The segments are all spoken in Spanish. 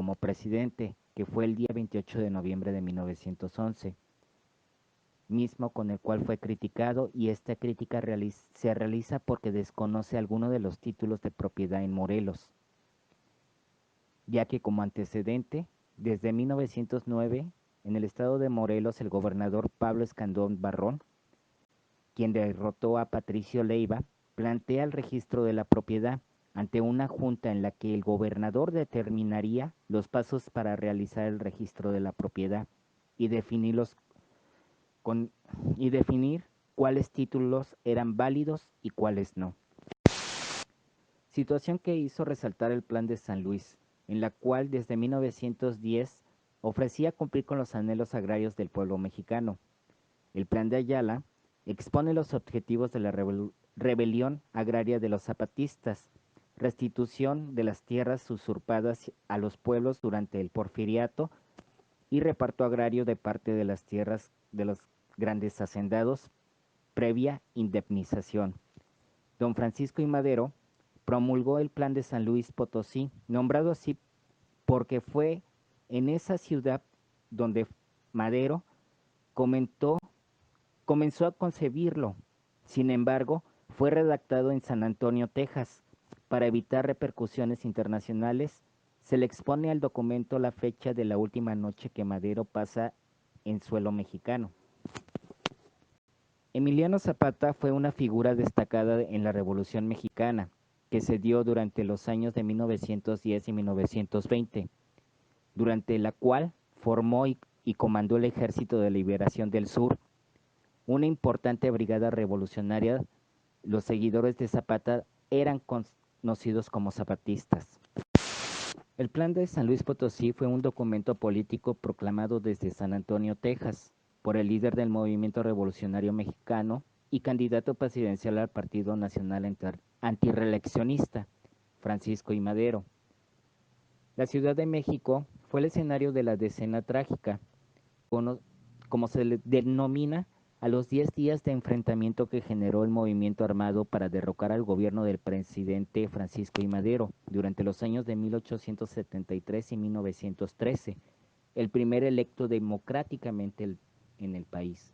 como presidente, que fue el día 28 de noviembre de 1911, mismo con el cual fue criticado, y esta crítica se realiza porque desconoce algunos de los títulos de propiedad en Morelos, ya que como antecedente, desde 1909, en el estado de Morelos, el gobernador Pablo Escandón Barrón, quien derrotó a Patricio Leiva, plantea el registro de la propiedad ante una junta en la que el gobernador determinaría los pasos para realizar el registro de la propiedad y con, y definir cuáles títulos eran válidos y cuáles no. Situación que hizo resaltar el Plan de San Luis, en la cual desde 1910 ofrecía cumplir con los anhelos agrarios del pueblo mexicano. El Plan de Ayala expone los objetivos de la rebelión agraria de los zapatistas, restitución de las tierras usurpadas a los pueblos durante el porfiriato y reparto agrario de parte de las tierras de los grandes hacendados previa indemnización. Don Francisco I. Madero promulgó el Plan de San Luis Potosí, nombrado así porque fue en esa ciudad donde Madero comenzó a concebirlo. Sin embargo, fue redactado en San Antonio, Texas. Para evitar repercusiones internacionales, se le expone al documento la fecha de la última noche que Madero pasa en suelo mexicano. Emiliano Zapata fue una figura destacada en la Revolución Mexicana, que se dio durante los años de 1910 y 1920, durante la cual formó y comandó el Ejército de Liberación del Sur, una importante brigada revolucionaria. Los seguidores de Zapata eran conocidos como zapatistas. El Plan de San Luis Potosí fue un documento político proclamado desde San Antonio, Texas, por el líder del movimiento revolucionario mexicano y candidato presidencial al Partido Nacional Antirreeleccionista, Francisco I. Madero. La Ciudad de México fue el escenario de la Decena Trágica, como se le denomina a los 10 días de enfrentamiento que generó el movimiento armado para derrocar al gobierno del presidente Francisco I. Madero durante los años de 1873 y 1913, el primer electo democráticamente en el país.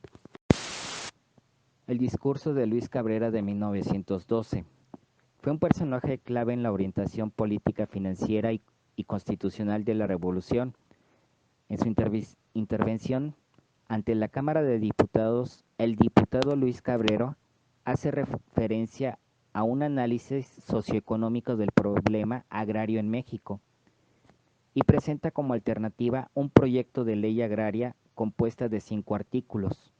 El discurso de Luis Cabrera de 1912 fue un personaje clave en la orientación política, financiera y constitucional de la revolución. En su intervención ante la Cámara de Diputados, el diputado Luis Cabrera hace referencia a un análisis socioeconómico del problema agrario en México y presenta como alternativa un proyecto de ley agraria compuesta de 5 artículos,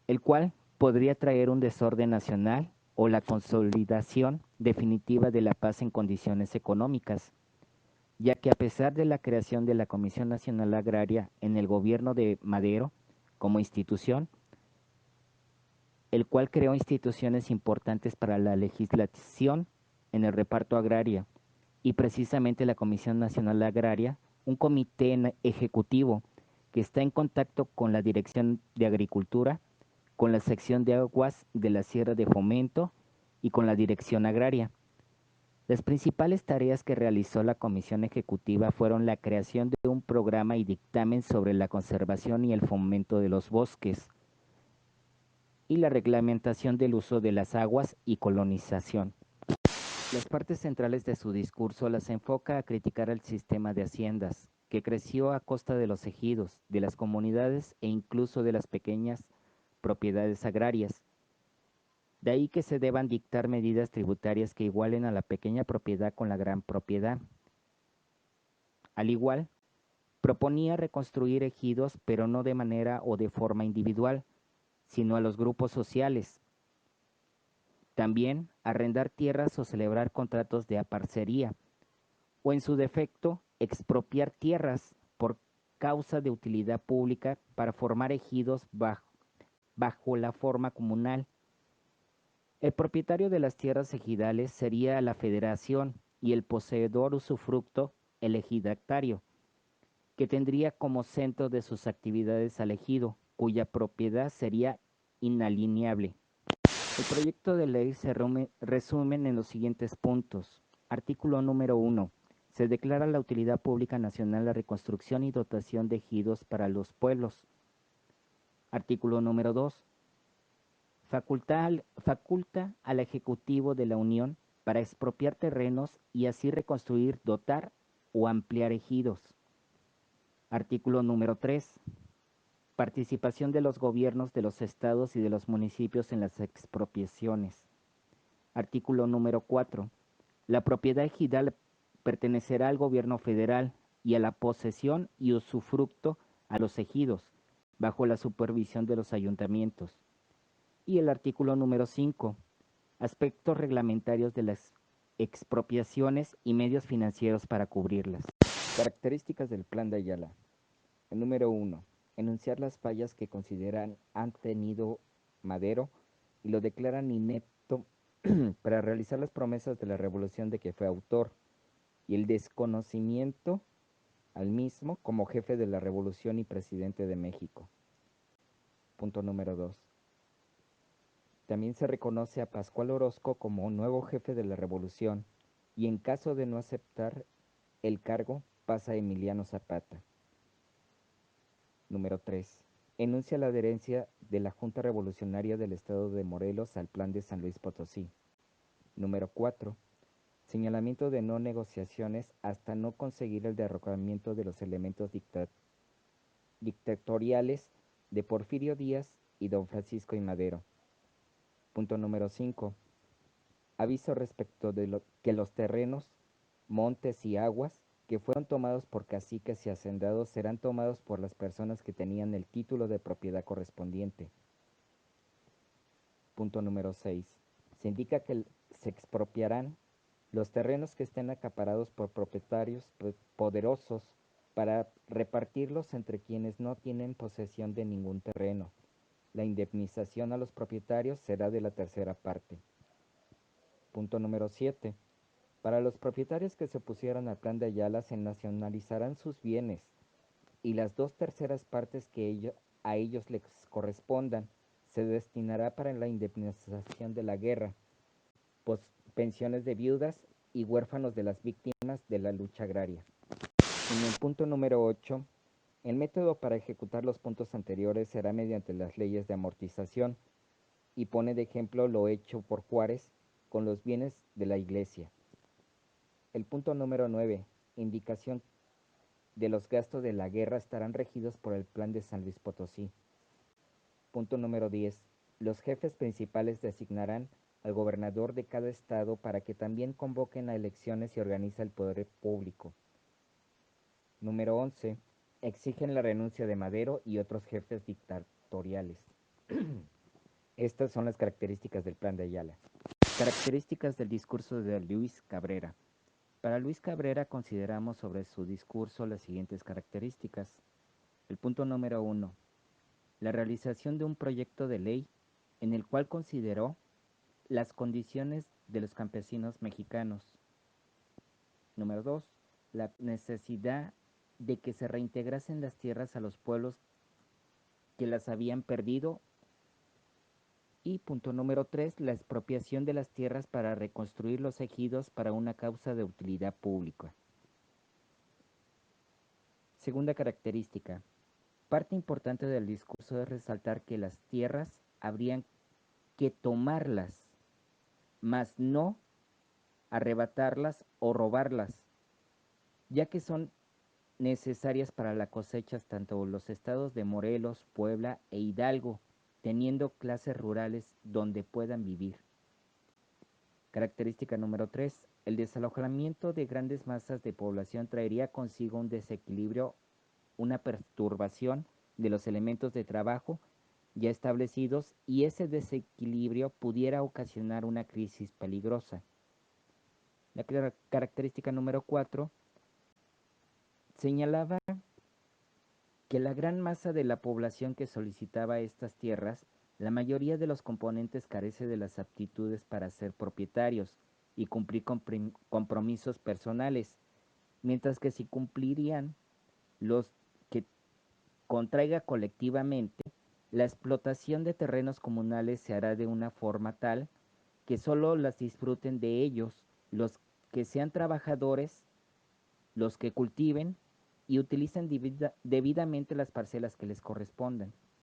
el cual podría traer un desorden nacional o la consolidación definitiva de la paz en condiciones económicas, ya que a pesar de la creación de la Comisión Nacional Agraria en el gobierno de Madero como institución, el cual creó instituciones importantes para la legislación en el reparto agrario, y precisamente la Comisión Nacional Agraria, un comité ejecutivo que está en contacto con la Dirección de Agricultura, con la sección de aguas de la Sierra de Fomento y con la Dirección Agraria. Las principales tareas que realizó la Comisión Ejecutiva fueron la creación de un programa y dictamen sobre la conservación y el fomento de los bosques, y la reglamentación del uso de las aguas y colonización. Las partes centrales de su discurso las enfoca a criticar el sistema de haciendas, que creció a costa de los ejidos, de las comunidades e incluso de las pequeñas propiedades agrarias. De ahí que se deban dictar medidas tributarias que igualen a la pequeña propiedad con la gran propiedad. Al igual, proponía reconstruir ejidos, pero no de manera o de forma individual, sino a los grupos sociales. También arrendar tierras o celebrar contratos de aparcería, o en su defecto, expropiar tierras por causa de utilidad pública para formar ejidos bajo la forma comunal. El propietario de las tierras ejidales sería la federación y el poseedor usufructo el ejidatario, que tendría como centro de sus actividades al ejido, cuya propiedad sería inalienable. El proyecto de ley se resume en los siguientes puntos. Artículo número 1. Se declara la utilidad pública nacional la reconstrucción y dotación de ejidos para los pueblos. Artículo número 2. Faculta al Ejecutivo de la Unión para expropiar terrenos y así reconstruir, dotar o ampliar ejidos. Artículo número 3. Participación de los gobiernos de los estados y de los municipios en las expropiaciones. Artículo número 4. La propiedad ejidal pertenecerá al gobierno federal y a la posesión y usufructo a los ejidos, bajo la supervisión de los ayuntamientos. Y el artículo número 5. Aspectos reglamentarios de las expropiaciones y medios financieros para cubrirlas. Características del Plan de Ayala. El número 1. Enunciar las fallas que consideran han tenido Madero y lo declaran inepto para realizar las promesas de la revolución de que fue autor, y el desconocimiento al mismo como jefe de la revolución y presidente de México. Punto número 2. También se reconoce a Pascual Orozco como nuevo jefe de la revolución, y en caso de no aceptar el cargo pasa a Emiliano Zapata. Número 3. Enuncia la adherencia de la Junta Revolucionaria del Estado de Morelos al Plan de San Luis Potosí. Número 4. Señalamiento de no negociaciones hasta no conseguir el derrocamiento de los elementos dictatoriales de Porfirio Díaz y don Francisco I. Madero. Punto número 5. Aviso respecto de que los terrenos, montes y aguas que fueron tomados por caciques y hacendados serán tomados por las personas que tenían el título de propiedad correspondiente. Punto número 6. Se indica que se expropiarán los terrenos que estén acaparados por propietarios poderosos para repartirlos entre quienes no tienen posesión de ningún terreno. La indemnización a los propietarios será de la tercera parte. Punto número 7. Para los propietarios que se opusieran al Plan de Ayala se nacionalizarán sus bienes y las 2/3 partes que a ellos les correspondan se destinará para la indemnización de la guerra, pensiones de viudas y huérfanos de las víctimas de la lucha agraria. En el punto número 8, el método para ejecutar los puntos anteriores será mediante las leyes de amortización y pone de ejemplo lo hecho por Juárez con los bienes de la Iglesia. El punto número 9, indicación de los gastos de la guerra estarán regidos por el Plan de San Luis Potosí. Punto número 10. Los jefes principales designarán al gobernador de cada estado para que también convoquen a elecciones y organice el poder público. Número 11. Exigen la renuncia de Madero y otros jefes dictatoriales. Estas son las características del Plan de Ayala. Características del discurso de Luis Cabrera. Para Luis Cabrera consideramos sobre su discurso las siguientes características. El punto número 1. La realización de un proyecto de ley en el cual consideró las condiciones de los campesinos mexicanos. Número 2. La necesidad de que se reintegrasen las tierras a los pueblos que las habían perdido. Y punto número 3. La expropiación de las tierras para reconstruir los ejidos para una causa de utilidad pública. Segunda característica. Parte importante del discurso es resaltar que las tierras habrían que tomarlas, mas no arrebatarlas o robarlas, ya que son necesarias para las cosechas tanto los estados de Morelos, Puebla e Hidalgo, teniendo clases rurales donde puedan vivir. Característica número 3. El desalojamiento de grandes masas de población traería consigo un desequilibrio, una perturbación de los elementos de trabajo ya establecidos y ese desequilibrio pudiera ocasionar una crisis peligrosa. La característica número 4 señalaba que la gran masa de la población que solicitaba estas tierras, la mayoría de los componentes carece de las aptitudes para ser propietarios y cumplir compromisos personales, mientras que si cumplirían los que contraiga colectivamente, la explotación de terrenos comunales se hará de una forma tal que solo las disfruten de ellos los que sean trabajadores los que cultiven y utilicen debidamente las parcelas que les correspondan.